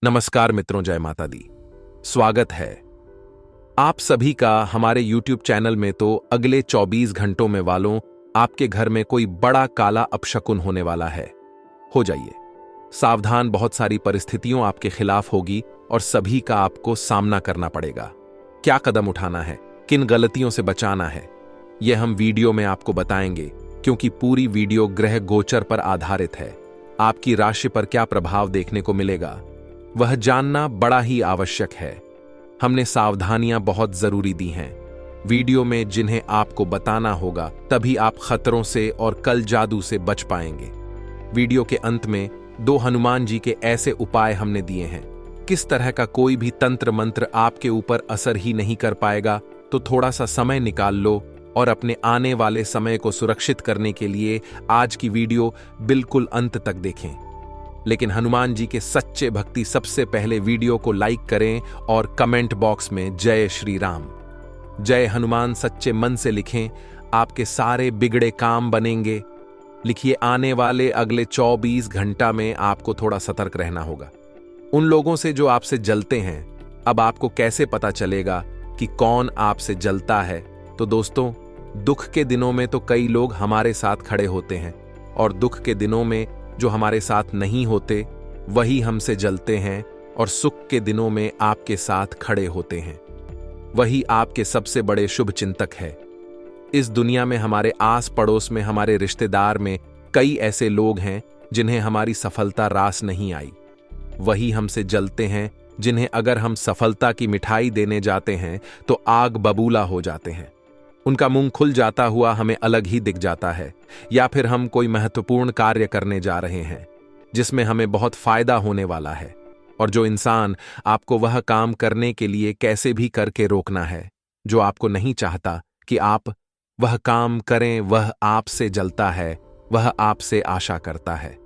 नमस्कार मित्रों, जय माता दी। स्वागत है आप सभी का हमारे YouTube चैनल में। तो अगले 24 घंटों में वालों, आपके घर में कोई बड़ा काला अपशकुन होने वाला है। हो जाइए सावधान, बहुत सारी परिस्थितियों आपके खिलाफ होगी और सभी का आपको सामना करना पड़ेगा। क्या कदम उठाना है, किन गलतियों से बचाना है, यह हम वीडियो में आपको बताएंगे, क्योंकि पूरी वीडियो ग्रह गोचर पर आधारित है। आपकी राशि पर क्या प्रभाव देखने को मिलेगा, वह जानना बड़ा ही आवश्यक है। हमने सावधानियां बहुत जरूरी दी हैं वीडियो में, जिन्हें आपको बताना होगा, तभी आप खतरों से और कल जादू से बच पाएंगे। वीडियो के अंत में 2 हनुमान जी के ऐसे उपाय हमने दिए हैं। किस तरह का कोई भी तंत्र मंत्र आपके ऊपर असर ही नहीं कर पाएगा। तो थोड़ा सा समय निकाल लो और अपने आने वाले समय को सुरक्षित करने के लिए आज की वीडियो बिल्कुल अंत तक देखें। लेकिन हनुमान जी के सच्चे भक्ति सबसे पहले वीडियो को लाइक करें और कमेंट बॉक्स में जय श्री राम, जय हनुमान सच्चे मन से लिखें। आपके सारे बिगड़े काम बनेंगे। लिखिए, आने वाले अगले 24 घंटा में आपको थोड़ा सतर्क रहना होगा उन लोगों से जो आपसे जलते हैं। अब आपको कैसे पता चलेगा कि कौन आपसे जलता है? तो दोस्तों, दुख के दिनों में तो कई लोग हमारे साथ खड़े होते हैं, और दुख के दिनों में जो हमारे साथ नहीं होते वही हमसे जलते हैं, और सुख के दिनों में आपके साथ खड़े होते हैं वही आपके सबसे बड़े शुभ चिंतक है। इस दुनिया में हमारे आस पड़ोस में, हमारे रिश्तेदार में कई ऐसे लोग हैं जिन्हें हमारी सफलता रास नहीं आई। वही हमसे जलते हैं, जिन्हें अगर हम सफलता की मिठाई देने जाते हैं तो आग बबूला हो जाते हैं। उनका मुंह खुल जाता हुआ हमें अलग ही दिख जाता है। या फिर हम कोई महत्वपूर्ण कार्य करने जा रहे हैं जिसमें हमें बहुत फायदा होने वाला है, और जो इंसान आपको वह काम करने के लिए कैसे भी करके रोकना है जो आपको नहीं चाहता कि आप वह काम करें, वह आपसे जलता है, वह आपसे आशा करता है।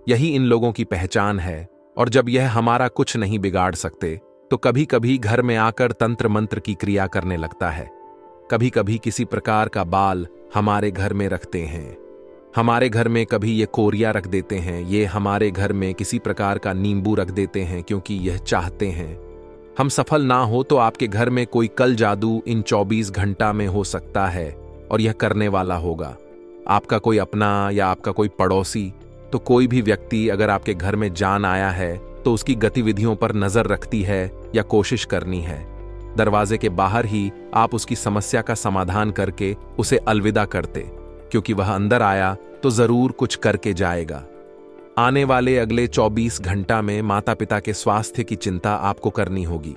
यही इन लोगों की पहचान है। और जब यह हमारा कुछ नहीं बिगाड़ सकते तो कभी कभी घर में आकर तंत्र मंत्र की क्रिया करने लगता है। कभी कभी किसी प्रकार का बाल हमारे घर में रखते हैं। हमारे घर में कभी ये कोरिया रख देते हैं। ये हमारे घर में किसी प्रकार का नींबू रख देते हैं, क्योंकि यह चाहते हैं हम सफल ना हो। तो आपके घर में कोई कल जादू इन 24 घंटा में हो सकता है, और यह करने वाला होगा आपका कोई अपना या आपका कोई पड़ोसी। तो कोई भी व्यक्ति अगर आपके घर में जान आया है तो उसकी गतिविधियों पर नजर रखती है या कोशिश करनी है। दरवाजे के बाहर ही आप उसकी समस्या का समाधान करके उसे अलविदा करते, क्योंकि वह अंदर आया तो जरूर कुछ करके जाएगा। आने वाले अगले 24 घंटा में माता पिता के स्वास्थ्य की चिंता आपको करनी होगी,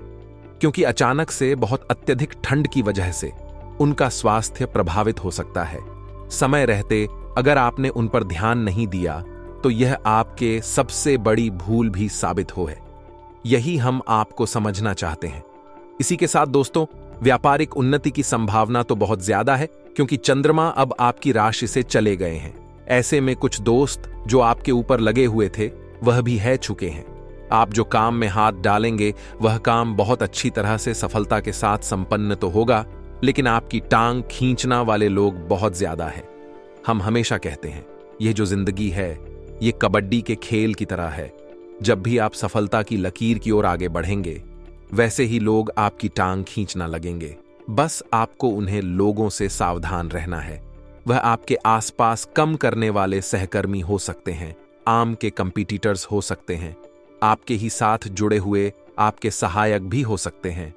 क्योंकि अचानक से बहुत अत्यधिक ठंड की वजह से उनका स्वास्थ्य प्रभावित हो सकता है। समय रहते अगर आपने उन पर ध्यान नहीं दिया तो यह आपके सबसे बड़ी भूल भी साबित हो है। यही हम आपको समझना चाहते हैं। इसी के साथ दोस्तों, व्यापारिक उन्नति की संभावना तो बहुत ज्यादा है, क्योंकि चंद्रमा अब आपकी राशि से चले गए हैं। ऐसे में कुछ दोस्त जो आपके ऊपर लगे हुए थे वह भी है चुके हैं। आप जो काम में हाथ डालेंगे वह काम बहुत अच्छी तरह से सफलता के साथ संपन्न तो होगा, लेकिन आपकी टांग खींचना वाले लोग बहुत ज्यादा है। हम हमेशा कहते हैं, यह जो जिंदगी है ये कबड्डी के खेल की तरह है। जब भी आप सफलता की लकीर की ओर आगे बढ़ेंगे, वैसे ही लोग आपकी टांग खींचना लगेंगे। बस आपको उन्हें लोगों से सावधान रहना है। वह आपके आसपास कम करने वाले सहकर्मी हो सकते हैं, आम के कंपीटिटर्स हो सकते हैं, आपके ही साथ जुड़े हुए आपके सहायक भी हो सकते हैं।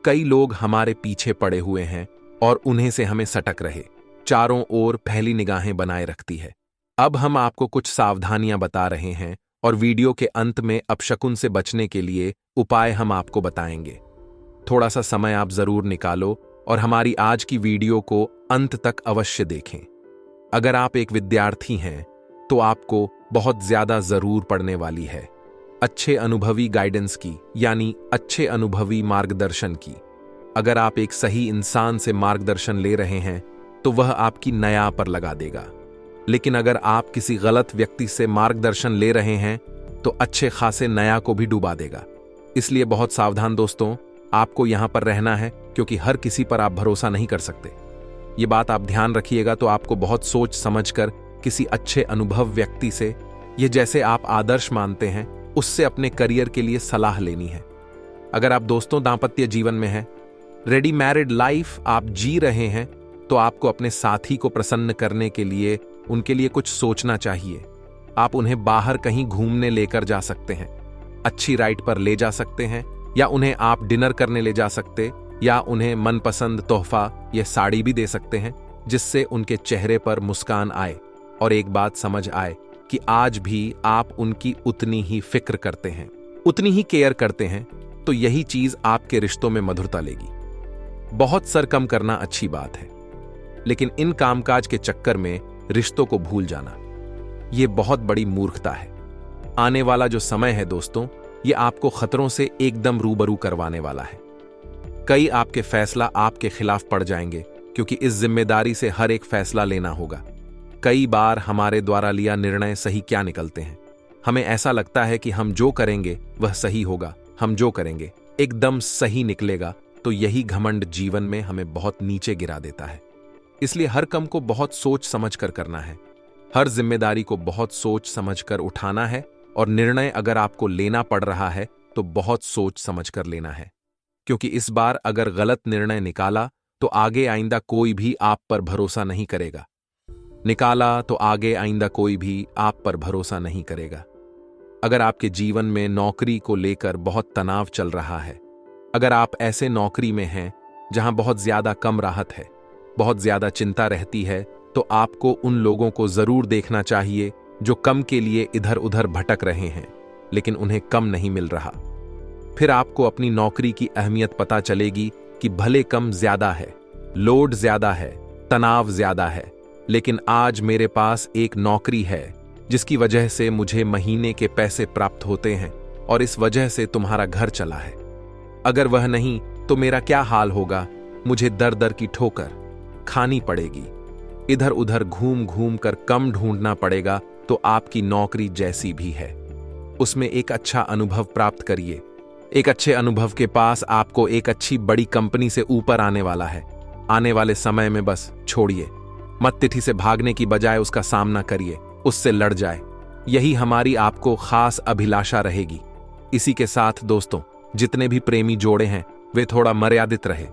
कई लोग हमारे पीछे पड़े हुए हैं और उन्हें से हमें सटक रहे चारों ओर पहली निगाहें बनाए रखती है। अब हम आपको कुछ सावधानियां बता रहे हैं, और वीडियो के अंत में अपशकुन से बचने के लिए उपाय हम आपको बताएंगे। थोड़ा सा समय आप जरूर निकालो और हमारी आज की वीडियो को अंत तक अवश्य देखें। अगर आप एक विद्यार्थी हैं तो आपको बहुत ज्यादा जरूर पड़ने वाली है अच्छे अनुभवी गाइडेंस की, यानी अच्छे अनुभवी मार्गदर्शन की। अगर आप एक सही इंसान से मार्गदर्शन ले रहे हैं तो वह आपकी नया पर लगा देगा। लेकिन अगर आप किसी गलत व्यक्ति से मार्गदर्शन ले रहे हैं तो अच्छे खासे नया को भी डुबा देगा। इसलिए बहुत सावधान दोस्तों, आपको यहां पर रहना है, क्योंकि हर किसी पर आप भरोसा नहीं कर सकते। ये बात आप ध्यान रखिएगा। तो आपको बहुत सोच समझकर किसी अच्छे अनुभव व्यक्ति से, ये जैसे आप आदर्श मानते हैं, उससे अपने करियर के लिए सलाह लेनी है। अगर आप दोस्तों दांपत्य जीवन में हैं, रेडी मैरिड लाइफ आप जी रहे हैं, तो आपको अपने साथी को प्रसन्न करने के लिए उनके लिए कुछ सोचना चाहिए। आप उन्हें बाहर कहीं घूमने लेकर जा सकते हैं, अच्छी राइड पर ले जा सकते हैं, या उन्हें आप डिनर करने ले जा सकते, या उन्हें मनपसंद तोहफा या साड़ी भी दे सकते हैं, जिससे उनके चेहरे पर मुस्कान आए और एक बात समझ आए कि आज भी आप उनकी उतनी ही फिक्र करते हैं, उतनी ही केयर करते हैं। तो यही चीज आपके रिश्तों में मधुरता लेगी। बहुत सर कम करना अच्छी बात है, लेकिन इन कामकाज के चक्कर में रिश्तों को भूल जाना, यह बहुत बड़ी मूर्खता है। आने वाला जो समय है दोस्तों, यह आपको खतरों से एकदम रूबरू करवाने वाला है। कई आपके फैसला आपके खिलाफ पड़ जाएंगे, क्योंकि इस जिम्मेदारी से हर एक फैसला लेना होगा। कई बार हमारे द्वारा लिया निर्णय सही क्या निकलते हैं। हमें ऐसा लगता है कि हम जो करेंगे वह सही होगा, हम जो करेंगे एकदम सही निकलेगा, तो यही घमंड जीवन में हमें बहुत नीचे गिरा देता है। इसलिए हर काम को बहुत सोच समझ कर करना है, हर जिम्मेदारी को बहुत सोच समझ कर उठाना है, और निर्णय अगर आपको लेना पड़ रहा है तो बहुत सोच समझ कर लेना है। क्योंकि इस बार अगर गलत निर्णय निकाला तो आगे आइंदा कोई भी आप पर भरोसा नहीं करेगा। अगर आपके जीवन में नौकरी को लेकर बहुत तनाव चल रहा है, अगर आप ऐसे नौकरी में हैं जहां बहुत ज्यादा कम राहत है, बहुत ज्यादा चिंता रहती है, तो आपको उन लोगों को जरूर देखना चाहिए जो कम के लिए इधर उधर भटक रहे हैं, लेकिन उन्हें कम नहीं मिल रहा। फिर आपको अपनी नौकरी की अहमियत पता चलेगी कि भले कम ज्यादा है, लोड ज्यादा है, तनाव ज्यादा है, लेकिन आज मेरे पास एक नौकरी है जिसकी वजह से मुझे महीने के पैसे प्राप्त होते हैं, और इस वजह से तुम्हारा घर चला है। अगर वह नहीं तो मेरा क्या हाल होगा, मुझे दर दर की ठोकर खानी पड़ेगी, इधर उधर घूम घूम कर कम ढूंढना पड़ेगा। तो आपकी नौकरी जैसी भी है, उसमें एक अच्छा अनुभव प्राप्त करिए। एक अच्छे अनुभव के पास आपको एक अच्छी बड़ी कंपनी से ऊपर आने वाला है। आने वाले समय में बस छोड़िए मत, तिथि से भागने की बजाय उसका सामना करिए, उससे लड़ जाए। यही हमारी आपको खास अभिलाषा रहेगी। इसी के साथ दोस्तों, जितने भी प्रेमी जोड़े हैं वे थोड़ा मर्यादित रहे,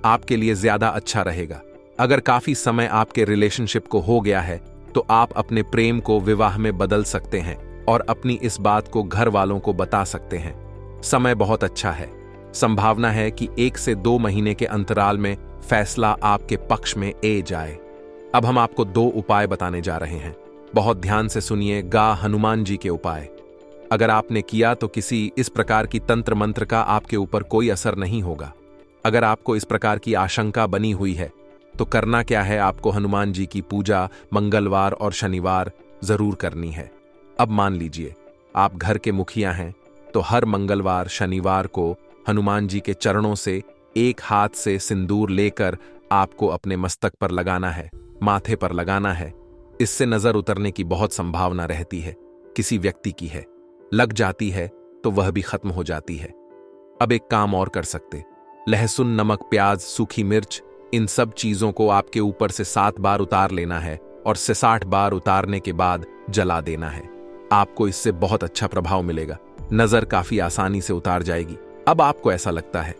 आपके लिए ज्यादा अच्छा रहेगा। अगर काफी समय आपके रिलेशनशिप को हो गया है तो आप अपने प्रेम को विवाह में बदल सकते हैं और अपनी इस बात को घर वालों को बता सकते हैं। समय बहुत अच्छा है, संभावना है कि 1 से 2 महीने के अंतराल में फैसला आपके पक्ष में ए जाए। अब हम आपको 2 उपाय बताने जा रहे हैं, बहुत ध्यान से सुनिएगा। हनुमान जी के उपाय अगर आपने किया तो किसी इस प्रकार की तंत्र मंत्र का आपके ऊपर कोई असर नहीं होगा। अगर आपको इस प्रकार की आशंका बनी हुई है तो करना क्या है, आपको हनुमान जी की पूजा मंगलवार और शनिवार जरूर करनी है। अब मान लीजिए आप घर के मुखिया हैं, तो हर मंगलवार शनिवार को हनुमान जी के चरणों से एक हाथ से सिंदूर लेकर आपको अपने मस्तक पर लगाना है, माथे पर लगाना है। इससे नजर उतरने की बहुत संभावना रहती है, किसी व्यक्ति की है, लग जाती है तो वह भी खत्म हो जाती है। अब एक काम और कर सकते, लहसुन, नमक, प्याज, सूखी मिर्च, इन सब चीजों को आपके ऊपर से 7 बार उतार लेना है और 60 बार उतारने के बाद जला देना है। आपको इससे बहुत अच्छा प्रभाव मिलेगा, नजर काफी आसानी से उतार जाएगी। अब आपको ऐसा लगता है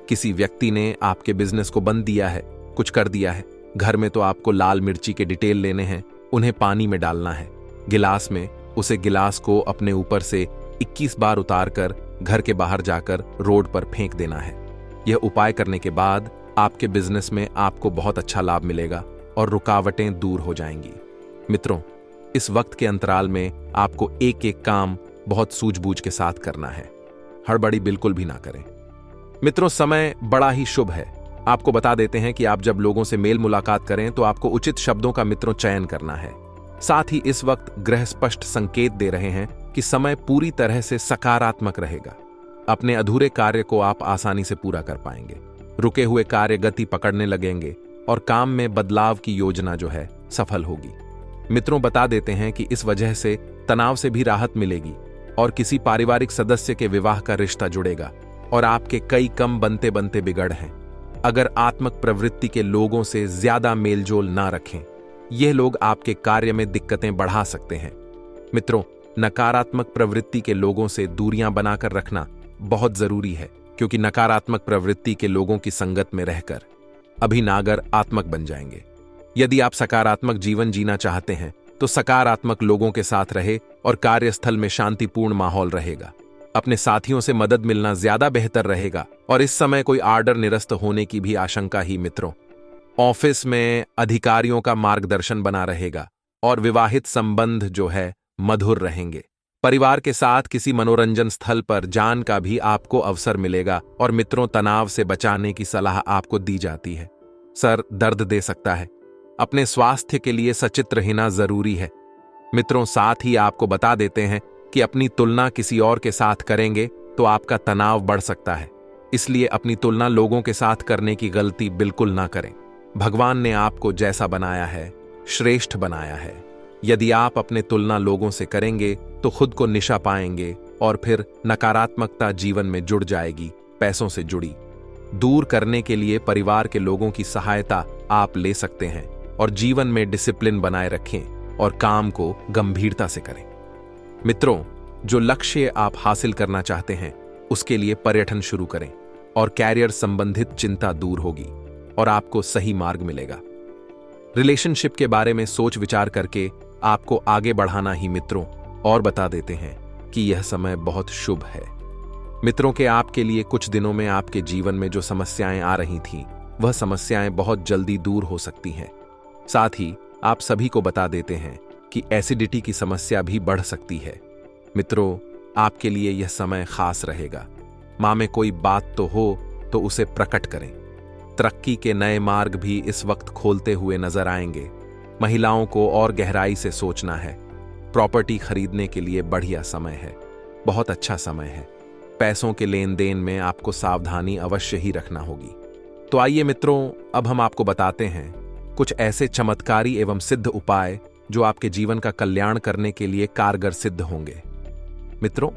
किसी व्यक्ति ने आपके बिजनेस को बंद दिया है, कुछ कर दिया है, घर में तो आपको लाल मिर्ची के डिटेल लेने हैं, उन्हें पानी में डालना है, गिलास में, उसे गिलास को अपने ऊपर से 21 बार उतार कर घर के बाहर जाकर रोड पर फेंक देना है। यह उपाय करने के बाद आपके बिजनेस में आपको बहुत अच्छा लाभ मिलेगा और रुकावटें दूर हो जाएंगी। मित्रों, इस वक्त के अंतराल में आपको एक एक काम बहुत सूझबूझ के साथ करना है, हड़बड़ी बिल्कुल भी ना करें। मित्रों, समय बड़ा ही शुभ है। आपको बता देते हैं कि आप जब लोगों से मेल मुलाकात करें तो आपको उचित शब्दों का मित्रों चयन करना है। साथ ही इस वक्त ग्रह स्पष्ट संकेत दे रहे हैं कि समय पूरी तरह से सकारात्मक रहेगा। अपने अधूरे कार्य को आप आसानी से पूरा कर पाएंगे, रुके हुए कार्य गति पकड़ने लगेंगे और काम में बदलाव की योजना जो है सफल होगी। मित्रों, बता देते हैं कि इस वजह से तनाव से भी राहत मिलेगी और किसी पारिवारिक सदस्य के विवाह का रिश्ता जुड़ेगा और आपके कई कम बनते बनते बिगड़ हैं। अगर आत्मक प्रवृत्ति के लोगों से ज्यादा मेलजोल ना रखें, यह लोग आपके कार्य में दिक्कतें बढ़ा सकते हैं। मित्रों, नकारात्मक प्रवृत्ति के लोगों से दूरियां बनाकर रखना बहुत जरूरी है, क्योंकि नकारात्मक प्रवृत्ति के लोगों की संगत में रहकर अभिनागर आत्मक बन जाएंगे। यदि आप सकारात्मक जीवन जीना चाहते हैं तो सकारात्मक लोगों के साथ रहे और कार्यस्थल में शांतिपूर्ण माहौल रहेगा। अपने साथियों से मदद मिलना ज्यादा बेहतर रहेगा और इस समय कोई आर्डर निरस्त होने की भी आशंका ही मित्रों। ऑफिस में अधिकारियों का मार्गदर्शन बना रहेगा और विवाहित संबंध जो है मधुर रहेंगे। परिवार के साथ किसी मनोरंजन स्थल पर जान का भी आपको अवसर मिलेगा और मित्रों, तनाव से बचाने की सलाह आपको दी जाती है। सर दर्द दे सकता है, अपने स्वास्थ्य के लिए सचित्र रहना जरूरी है। मित्रों, साथ ही आपको बता देते हैं कि अपनी तुलना किसी और के साथ करेंगे तो आपका तनाव बढ़ सकता है, इसलिए अपनी तुलना लोगों के साथ करने की गलती बिल्कुल ना करें। भगवान ने आपको जैसा बनाया है श्रेष्ठ बनाया है। यदि आप अपने तुलना लोगों से करेंगे तो खुद को निशा पाएंगे और फिर नकारात्मकता जीवन में जुड़ जाएगी। पैसों से जुड़ी दूर करने के लिए परिवार के लोगों की सहायता आप ले सकते हैं और जीवन में डिसिप्लिन बनाए रखें और काम को गंभीरता से करें। मित्रों, जो लक्ष्य आप हासिल करना चाहते हैं उसके लिए पर्यटन शुरू करें और कैरियर संबंधित चिंता दूर होगी और आपको सही मार्ग मिलेगा। रिलेशनशिप के बारे में सोच विचार करके आपको आगे बढ़ाना ही मित्रों और बता देते हैं कि यह समय बहुत शुभ है। मित्रों के आपके लिए कुछ दिनों में आपके जीवन में जो समस्याएं आ रही थीं वह समस्याएं बहुत जल्दी दूर हो सकती हैं। साथ ही आप सभी को बता देते हैं कि एसिडिटी की समस्या भी बढ़ सकती है। मित्रों, आपके लिए यह समय खास रहेगा। मां में कोई बात तो हो तो उसे प्रकट करें। तरक्की के नए मार्ग भी इस वक्त खोलते हुए नजर आएंगे। महिलाओं को और गहराई से सोचना है। प्रॉपर्टी खरीदने के लिए बढ़िया समय है, बहुत अच्छा समय है। पैसों के लेन देन में आपको सावधानी अवश्य ही रखना होगी। तो आइए मित्रों, अब हम आपको बताते हैं कुछ ऐसे चमत्कारी एवं सिद्ध उपाय जो आपके जीवन का कल्याण करने के लिए कारगर सिद्ध होंगे। मित्रों,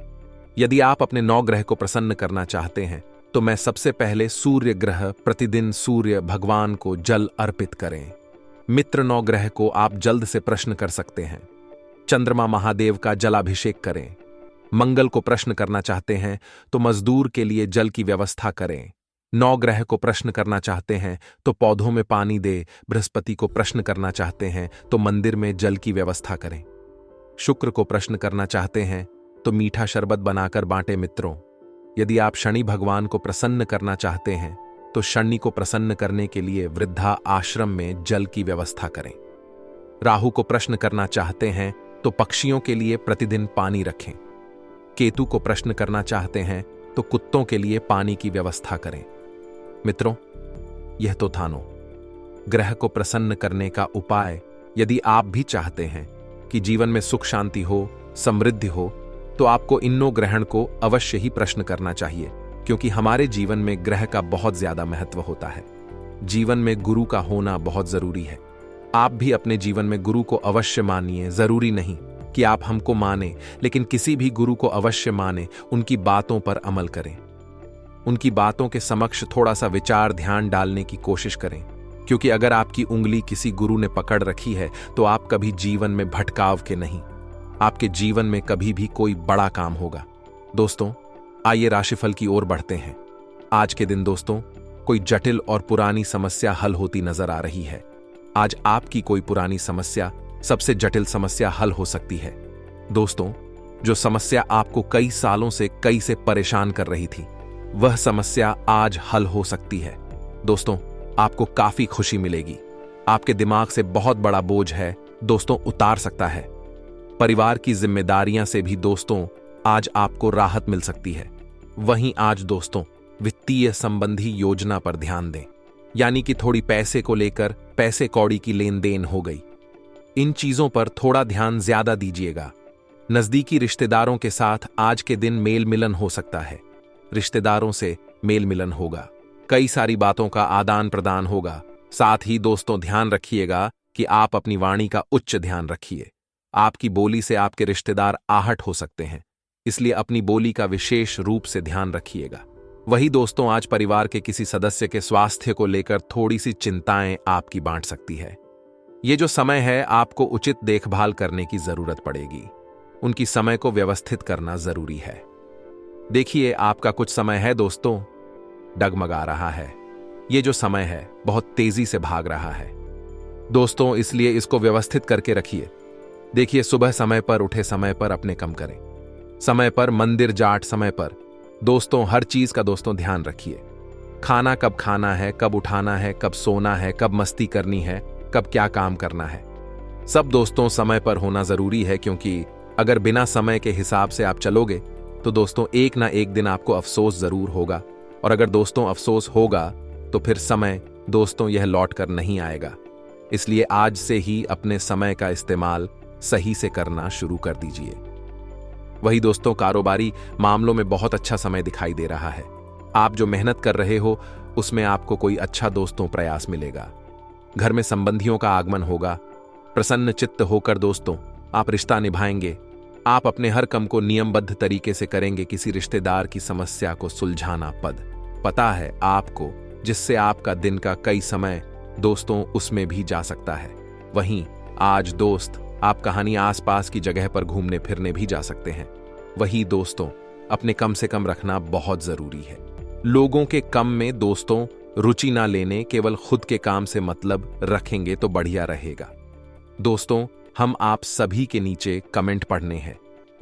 यदि आप अपने 9 ग्रह को प्रसन्न करना चाहते हैं तो मैं सबसे पहले सूर्य ग्रह, प्रतिदिन सूर्य भगवान को जल अर्पित करें। मित्र 9 ग्रह को आप जल्द से प्रश्न कर सकते हैं। चंद्रमा महादेव का जलाभिषेक करें। मंगल को प्रश्न करना चाहते हैं तो मजदूर के लिए जल की व्यवस्था करें। 9 ग्रह को प्रश्न करना चाहते हैं तो पौधों में पानी दे। बृहस्पति को प्रश्न करना चाहते हैं तो मंदिर में जल की व्यवस्था करें। शुक्र को प्रश्न करना चाहते हैं तो मीठा शरबत बनाकर बांटे। मित्रों, यदि आप शनि भगवान को प्रसन्न करना चाहते हैं तो शनि को प्रसन्न करने के लिए वृद्धा आश्रम में जल की व्यवस्था करें। राहु को प्रश्न करना चाहते हैं तो पक्षियों के लिए प्रतिदिन पानी रखें। केतु को प्रश्न करना चाहते हैं तो कुत्तों के लिए पानी की व्यवस्था करें। मित्रों, यह तो था 9 ग्रह को प्रसन्न करने का उपाय। यदि आप भी चाहते हैं कि जीवन में सुख शांति हो, समृद्धि हो, तो आपको इन 9 ग्रहण को अवश्य ही प्रश्न करना चाहिए, क्योंकि हमारे जीवन में ग्रह का बहुत ज्यादा महत्व होता है। जीवन में गुरु का होना बहुत जरूरी है। आप भी अपने जीवन में गुरु को अवश्य मानिए। जरूरी नहीं कि आप हमको माने, लेकिन किसी भी गुरु को अवश्य माने, उनकी बातों पर अमल करें। उनकी बातों के समक्ष थोड़ा सा विचार ध्यान डालने की कोशिश करें, क्योंकि अगर आपकी उंगली किसी गुरु ने पकड़ रखी है तो आप कभी जीवन में भटकाव के नहीं, आपके जीवन में कभी भी कोई बड़ा काम होगा। दोस्तों, आइए राशिफल की ओर बढ़ते हैं। आज के दिन दोस्तों, कोई जटिल और पुरानी समस्या हल होती नजर आ रही है। आज आपकी कोई पुरानी समस्या सबसे जटिल समस्या हल हो सकती है। दोस्तों, जो समस्या आपको कई सालों से परेशान कर रही थी, वह समस्या आज हल हो सकती है। दोस्तों, आपको काफी खुशी मिलेगी। आपके दिमाग से बहुत बड़ा बोझ है दोस्तों उतार सकता है। परिवार की जिम्मेदारियां से भी दोस्तों आज आपको राहत मिल सकती है। वहीं आज दोस्तों वित्तीय संबंधी योजना पर ध्यान दें, यानी कि थोड़ी पैसे को लेकर पैसे कौड़ी की लेन देन हो गई। इन चीजों पर थोड़ा ध्यान ज्यादा दीजिएगा। नजदीकी रिश्तेदारों के साथ आज के दिन मेल मिलन हो सकता है। रिश्तेदारों से मेल मिलन होगा, कई सारी बातों का आदान प्रदान होगा। साथ ही दोस्तों ध्यान रखिएगा कि आप अपनी वाणी का उच्च ध्यान रखिए। आपकी बोली से आपके रिश्तेदार आहट हो सकते हैं, इसलिए अपनी बोली का विशेष रूप से ध्यान रखिएगा। वही दोस्तों आज परिवार के किसी सदस्य के स्वास्थ्य को लेकर थोड़ी सी चिंताएं आपकी बांट सकती है। ये जो समय है आपको उचित देखभाल करने की जरूरत पड़ेगी। उनकी समय को व्यवस्थित करना जरूरी है। देखिए, आपका कुछ समय है दोस्तों, डगमगा रहा है। ये जो समय है बहुत तेजी से भाग रहा है दोस्तों, इसलिए इसको व्यवस्थित करके रखिए। देखिए, सुबह समय पर उठे, समय पर अपने काम करें, समय पर मंदिर जाट, समय पर दोस्तों हर चीज का दोस्तों ध्यान रखिए। खाना कब खाना है, कब उठाना है, कब सोना है, कब मस्ती करनी है, कब क्या काम करना है, सब दोस्तों समय पर होना जरूरी है। क्योंकि अगर बिना समय के हिसाब से आप चलोगे तो दोस्तों एक ना एक दिन आपको अफसोस जरूर होगा। और अगर दोस्तों अफसोस होगा तो फिर समय दोस्तों यह लौट कर नहीं आएगा। इसलिए आज से ही अपने समय का इस्तेमाल सही से करना शुरू कर दीजिए। वही दोस्तों, कारोबारी मामलों में बहुत अच्छा समय दिखाई दे रहा है। आप जो मेहनत कर रहे हो उसमें आपको कोई अच्छा दोस्तों प्रयास मिलेगा। घर में संबंधियों का आगमन होगा। प्रसन्न चित्त होकर दोस्तों आप रिश्ता निभाएंगे। आप अपने हर काम को नियमबद्ध तरीके से करेंगे। किसी रिश्तेदार की समस्या को सुलझाना पता है आपको, जिससे आपका दिन का कई समय दोस्तों उसमें भी जा सकता है। वहीं आज दोस्त आप कहानी आसपास की जगह पर घूमने फिरने भी जा सकते हैं। वही दोस्तों अपने कम से कम रखना बहुत जरूरी है। लोगों के कम में दोस्तों रुचि ना लेने, केवल खुद के काम से मतलब रखेंगे तो बढ़िया रहेगा। दोस्तों, हम आप सभी के नीचे कमेंट पढ़ने हैं।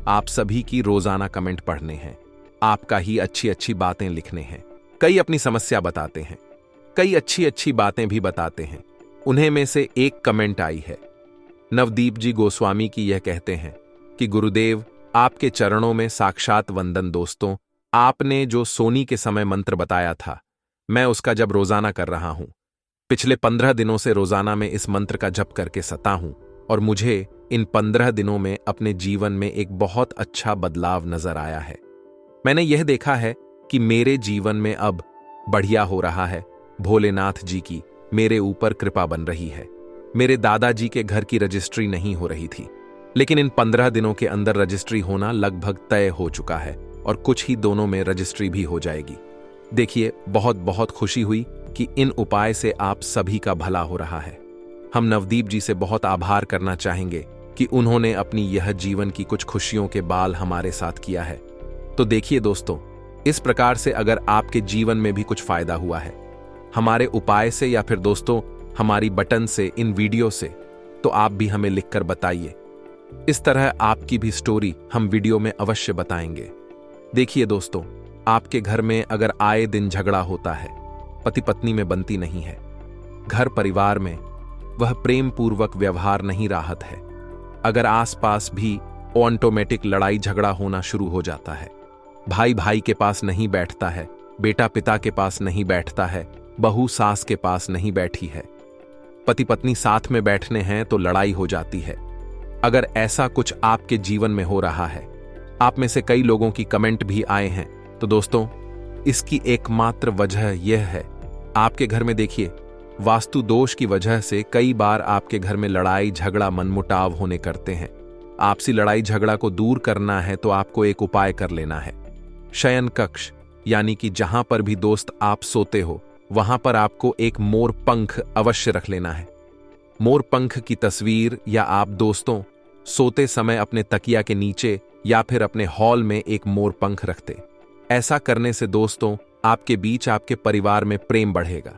आप सभी की रोजाना कमेंट पढ़ने हैं। आपका ही अच्छी अच्छी बातें लिखने हैं। कई अपनी समस्या बताते हैं, कई अच्छी अच्छी बातें भी बताते हैं। उन्हें में से एक कमेंट आई है नवदीप जी गोस्वामी की। यह कहते हैं कि गुरुदेव, आपके चरणों में साक्षात वंदन। दोस्तों, आपने जो सोनी के समय मंत्र बताया था, मैं उसका जब रोजाना कर रहा हूं। पिछले 15 दिनों से रोजाना में इस मंत्र का जप करके सता हूं और मुझे इन 15 दिनों में अपने जीवन में एक बहुत अच्छा बदलाव नजर आया है। मैंने यह देखा है कि मेरे जीवन में अब बढ़िया हो रहा है। भोलेनाथ जी की मेरे ऊपर कृपा बन रही है। मेरे दादाजी के घर की रजिस्ट्री नहीं हो रही थी, लेकिन इन 15 दिनों के अंदर रजिस्ट्री होना लगभग तय हो चुका है और कुछ ही दोनों में रजिस्ट्री भी हो जाएगी। देखिए, बहुत बहुत खुशी हुई कि इन उपाय से आप सभी का भला हो रहा है। हम नवदीप जी से बहुत आभार करना चाहेंगे कि उन्होंने अपनी यह जीवन की कुछ खुशियों के बाल हमारे साथ किया है। तो देखिए दोस्तों, इस प्रकार से अगर आपके जीवन में भी कुछ फायदा हुआ है हमारे उपाय से या फिर दोस्तों हमारी बटन से, इन वीडियो से, तो आप भी हमें लिखकर बताइए। इस तरह आपकी भी स्टोरी हम वीडियो में अवश्य बताएंगे। देखिए दोस्तों, आपके घर में अगर आए दिन झगड़ा होता है, पति पत्नी में बनती नहीं है, घर परिवार में वह प्रेम पूर्वक व्यवहार नहीं राहत है, अगर आसपास भी ऑटोमेटिक लड़ाई झगड़ा होना शुरू हो जाता है, भाई भाई के पास नहीं बैठता है, बेटा पिता के पास नहीं बैठता है, बहू सास के पास नहीं बैठी है, पति पत्नी साथ में बैठने हैं तो लड़ाई हो जाती है। अगर ऐसा कुछ आपके जीवन में हो रहा है, आप में से कई लोगों की कमेंट भी आए हैं, तो दोस्तों इसकी एकमात्र वजह यह है, आपके घर में देखिए वास्तु दोष की वजह से कई बार आपके घर में लड़ाई झगड़ा मनमुटाव होने करते हैं। आपसी लड़ाई झगड़ा को दूर करना है तो आपको एक उपाय कर लेना है। शयन कक्ष यानी कि जहां पर भी दोस्त आप सोते हो वहां पर आपको एक मोर पंख अवश्य रख लेना है। मोर पंख की तस्वीर या आप दोस्तों सोते समय अपने तकिया के नीचे या फिर अपने हॉल में एक मोर पंख रखते। ऐसा करने से दोस्तों आपके बीच, आपके परिवार में प्रेम बढ़ेगा।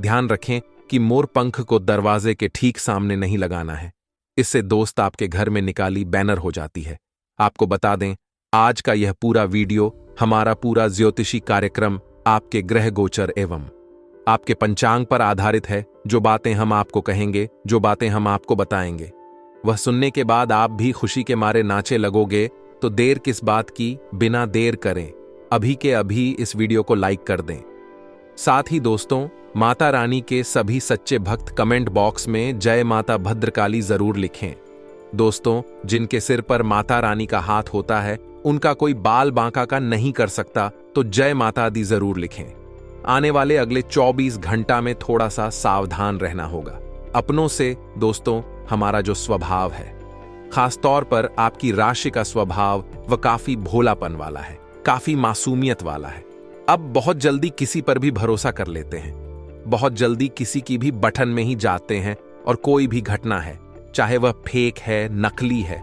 ध्यान रखें कि मोर पंख को दरवाजे के ठीक सामने नहीं लगाना है, इससे दोस्त आपके घर में निकाली बैनर हो जाती है। आपको बता दें, आज का यह पूरा वीडियो, हमारा पूरा ज्योतिषी कार्यक्रम आपके ग्रह गोचर एवं आपके पंचांग पर आधारित है। जो बातें हम आपको कहेंगे, जो बातें हम आपको बताएंगे, वह सुनने के बाद आप भी खुशी के मारे नाचे लगोगे। तो देर किस बात की, बिना देर करें अभी के अभी इस वीडियो को लाइक कर दें। साथ ही दोस्तों, माता रानी के सभी सच्चे भक्त कमेंट बॉक्स में जय माता भद्रकाली जरूर लिखें। दोस्तों, जिनके सिर पर माता रानी का हाथ होता है, उनका कोई बाल बांका का नहीं कर सकता, तो जय माता दी जरूर लिखें। आने वाले अगले 24 घंटा में थोड़ा सा सावधान रहना होगा अपनों से। दोस्तों, हमारा जो स्वभाव है, खासतौर पर आपकी राशि का स्वभाव, वह काफी भोलापन वाला है, काफी मासूमियत वाला है। अब बहुत जल्दी किसी पर भी भरोसा कर लेते हैं, बहुत जल्दी किसी की भी बटन में ही जाते हैं और कोई भी घटना है, चाहे वह फेक है, नकली है,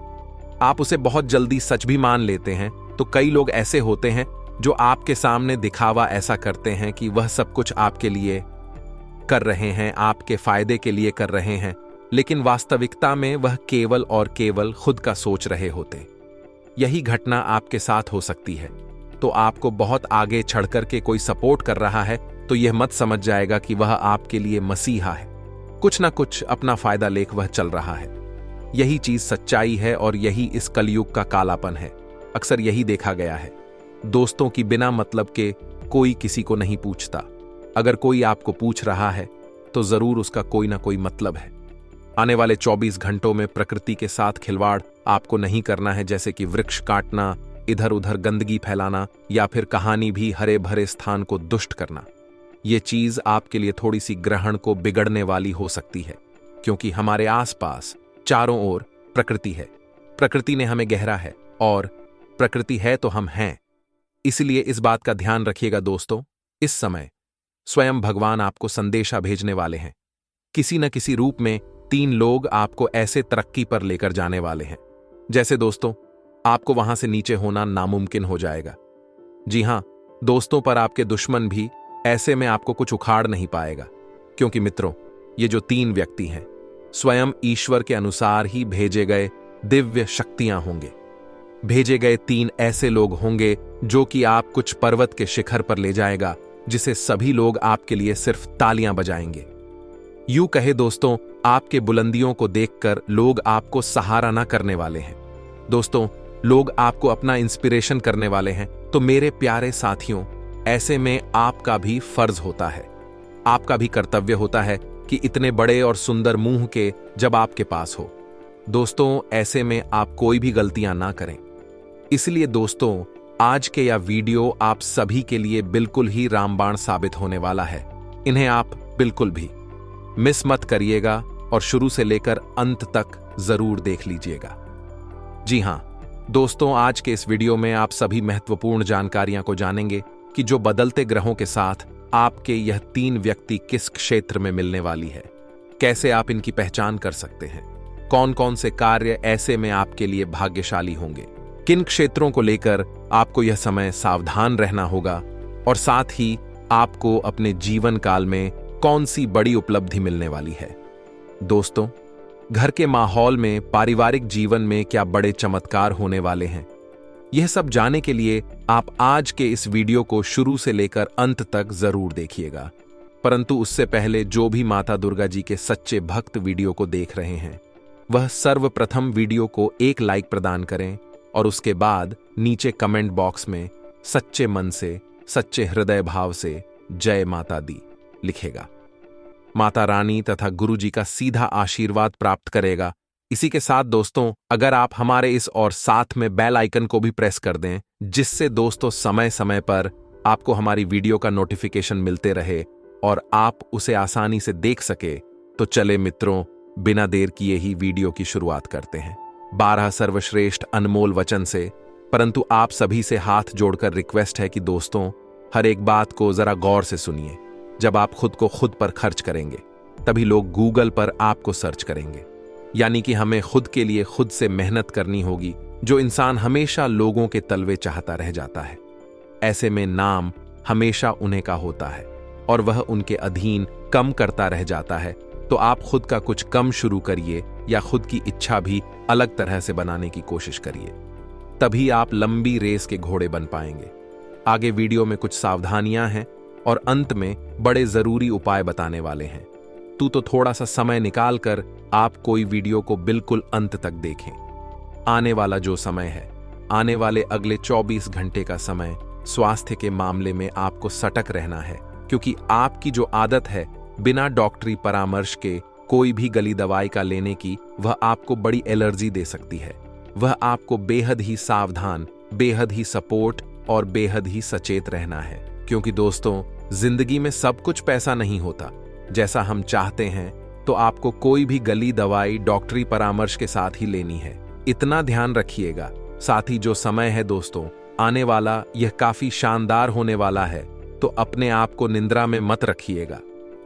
आप उसे बहुत जल्दी सच भी मान लेते हैं। तो कई लोग ऐसे होते हैं जो आपके सामने दिखावा ऐसा करते हैं कि वह सब कुछ आपके लिए कर रहे हैं, आपके फायदे के लिए कर रहे हैं, लेकिन वास्तविकता में वह केवल और केवल खुद का सोच रहे होते। यही घटना आपके साथ हो सकती है। तो आपको बहुत आगे चढ़कर के कोई सपोर्ट कर रहा है तो यह मत समझ जाएगा कि वह आपके लिए मसीहा है। कुछ ना कुछ अपना फायदा लेकर वह चल रहा है। यही चीज सच्चाई है और यही इस कलयुग का कालापन है। अक्सर यही देखा गया है। दोस्तों की बिना मतलब के कोई किसी को नहीं पूछता। अगर कोई आपको पूछ रहा है तो जरूर उसका कोई ना कोई मतलब है। आने वाले 24 घंटों में प्रकृति के साथ खिलवाड़ आपको नहीं करना है, जैसे कि वृक्ष काटना, इधर उधर गंदगी फैलाना या फिर कहानी भी हरे भरे स्थान को दुष्ट करना। ये चीज आपके लिए थोड़ी सी ग्रहण को बिगड़ने वाली हो सकती है, क्योंकि हमारे आसपास चारों ओर प्रकृति है। प्रकृति ने हमें गहरा है और प्रकृति है तो हम हैं। इसलिए इस बात का ध्यान रखिएगा दोस्तों, इस समय स्वयं भगवान आपको संदेशा भेजने वाले हैं। किसी न किसी रूप में 3 लोग आपको ऐसे तरक्की पर लेकर जाने वाले हैं, जैसे दोस्तों आपको वहां से नीचे होना नामुमकिन हो जाएगा। जी हां दोस्तों, पर आपके दुश्मन भी ऐसे में आपको कुछ उखाड़ नहीं पाएगा, क्योंकि मित्रों ये जो 3 व्यक्ति हैं स्वयं ईश्वर के अनुसार ही भेजे गए दिव्य शक्तियां होंगे। भेजे गए 3 ऐसे लोग होंगे जो कि आप कुछ पर्वत के शिखर पर ले जाएगा, जिसे सभी लोग आपके लिए सिर्फ तालियां बजाएंगे। यूं कहे दोस्तों, आपके बुलंदियों को देखकर लोग आपको सहारा ना करने वाले हैं। दोस्तों लोग आपको अपना इंस्पिरेशन करने वाले हैं। तो मेरे प्यारे साथियों, ऐसे में आपका भी फर्ज होता है, आपका भी कर्तव्य होता है कि इतने बड़े और सुंदर मुंह के जब आपके पास हो, दोस्तों ऐसे में आप कोई भी गलतियां ना करें। इसलिए दोस्तों आज के यह वीडियो आप सभी के लिए बिल्कुल ही रामबाण साबित होने वाला है। इन्हें आप बिल्कुल भी मिस मत करिएगा और शुरू से लेकर अंत तक जरूर देख लीजिएगा। जी हां दोस्तों, आज के इस वीडियो में आप सभी महत्वपूर्ण जानकारियां को जानेंगे कि जो बदलते ग्रहों के साथ आपके यह 3 व्यक्ति किस क्षेत्र में मिलने वाली है, कैसे आप इनकी पहचान कर सकते हैं, कौन कौन से कार्य ऐसे में आपके लिए भाग्यशाली होंगे, किन क्षेत्रों को लेकर आपको यह समय सावधान रहना होगा, और साथ ही आपको अपने जीवन काल में कौन सी बड़ी उपलब्धि मिलने वाली है। दोस्तों घर के माहौल में, पारिवारिक जीवन में क्या बड़े चमत्कार होने वाले हैं, यह सब जानने के लिए आप आज के इस वीडियो को शुरू से लेकर अंत तक जरूर देखिएगा। परंतु उससे पहले जो भी माता दुर्गा जी के सच्चे भक्त वीडियो को देख रहे हैं, वह सर्वप्रथम वीडियो को एक लाइक प्रदान करें और उसके बाद नीचे कमेंट बॉक्स में सच्चे मन से, सच्चे हृदय भाव से जय माता दी लिखेगा। माता रानी तथा गुरु जी का सीधा आशीर्वाद प्राप्त करेगा। इसी के साथ दोस्तों अगर आप हमारे इस और साथ में बेल आइकन को भी प्रेस कर दें, जिससे दोस्तों समय समय पर आपको हमारी वीडियो का नोटिफिकेशन मिलते रहे और आप उसे आसानी से देख सके, तो चले मित्रों बिना देर किए ही वीडियो की शुरुआत करते हैं 12 सर्वश्रेष्ठ अनमोल वचन से। परंतु आप सभी से हाथ जोड़कर रिक्वेस्ट है कि दोस्तों हर एक बात को जरा गौर से सुनिए। जब आप खुद को खुद पर खर्च करेंगे तभी लोग गूगल पर आपको सर्च करेंगे, यानी कि हमें खुद के लिए खुद से मेहनत करनी होगी। जो इंसान हमेशा लोगों के तलवे चाहता रह जाता है, ऐसे में नाम हमेशा उन्हीं का होता है और वह उनके अधीन कम करता रह जाता है। तो आप खुद का कुछ कम शुरू करिए या खुद की इच्छा भी अलग तरह से बनाने की कोशिश करिए, तभी आप लंबी रेस के घोड़े बन पाएंगे। आगे वीडियो में कुछ सावधानियां हैं और अंत में बड़े जरूरी उपाय बताने वाले हैं। तो थोड़ा सा समय निकालकर आप कोई वीडियो को बिल्कुल अंत तक देखें। आने वाला जो समय है, आने वाले अगले 24 घंटे का समय स्वास्थ्य के मामले में आपको सतर्क रहना है, क्योंकि आपकी जो आदत है बिना डॉक्टरी परामर्श के कोई भी गली दवाई का लेने की, वह आपको बड़ी एलर्जी दे सकती है। वह आपको बेहद ही सावधान, बेहद ही सपोर्ट और बेहद ही सचेत रहना है, क्योंकि दोस्तों जिंदगी में सब कुछ पैसा नहीं होता जैसा हम चाहते हैं। तो आपको कोई भी गली दवाई डॉक्टरी परामर्श के साथ ही लेनी है, इतना ध्यान रखिएगा। साथ ही जो समय है दोस्तों आने वाला, यह काफी शानदार होने वाला है। तो अपने आप को निंद्रा में मत रखिएगा,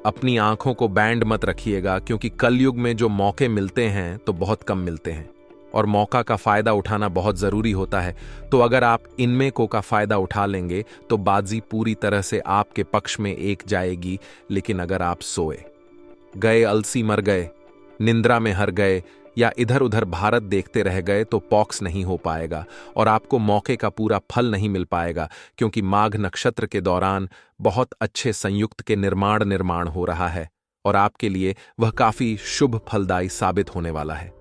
अपनी आंखों को बैंड मत रखिएगा, क्योंकि कलयुग में जो मौके मिलते हैं तो बहुत कम मिलते हैं। और मौका का फायदा उठाना बहुत जरूरी होता है। तो अगर आप इनमें को का फायदा उठा लेंगे तो बाजी पूरी तरह से आपके पक्ष में एक जाएगी। लेकिन अगर आप सोए गए, अलसी मर गए, निंद्रा में हर गए या इधर उधर भारत देखते रह गए तो पॉक्स नहीं हो पाएगा और आपको मौके का पूरा फल नहीं मिल पाएगा, क्योंकि माघ नक्षत्र के दौरान बहुत अच्छे संयुक्त के निर्माण हो रहा है और आपके लिए वह काफी शुभ फलदायी साबित होने वाला है।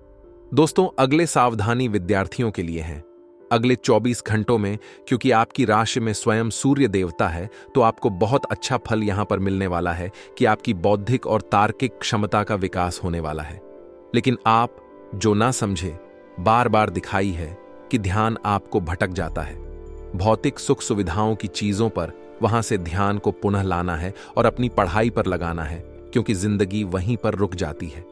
दोस्तों, अगले सावधानी विद्यार्थियों के लिए है। अगले 24 घंटों में, क्योंकि आपकी राशि में स्वयं सूर्य देवता है, तो आपको बहुत अच्छा फल यहां पर मिलने वाला है कि आपकी बौद्धिक और तार्किक क्षमता का विकास होने वाला है। लेकिन आप जो ना समझे, बार बार दिखाई है कि ध्यान आपको भटक जाता है। भौतिक सुख सुविधाओं की चीजों पर वहां से ध्यान को पुनः लाना है और अपनी पढ़ाई पर लगाना है, क्योंकि जिंदगी वहीं पर रुक जाती है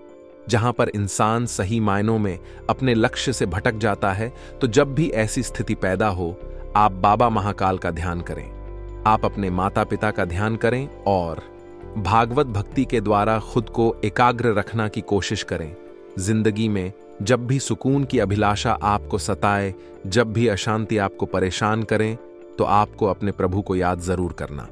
जहां पर इंसान सही मायनों में अपने लक्ष्य से भटक जाता है। तो जब भी ऐसी स्थिति पैदा हो, आप बाबा महाकाल का ध्यान करें, आप अपने माता पिता का ध्यान करें और भागवत भक्ति के द्वारा खुद को एकाग्र रखना की कोशिश करें। जिंदगी में जब भी सुकून की अभिलाषा आपको सताए, जब भी अशांति आपको परेशान करें, तो आपको अपने प्रभु को याद जरूर करना।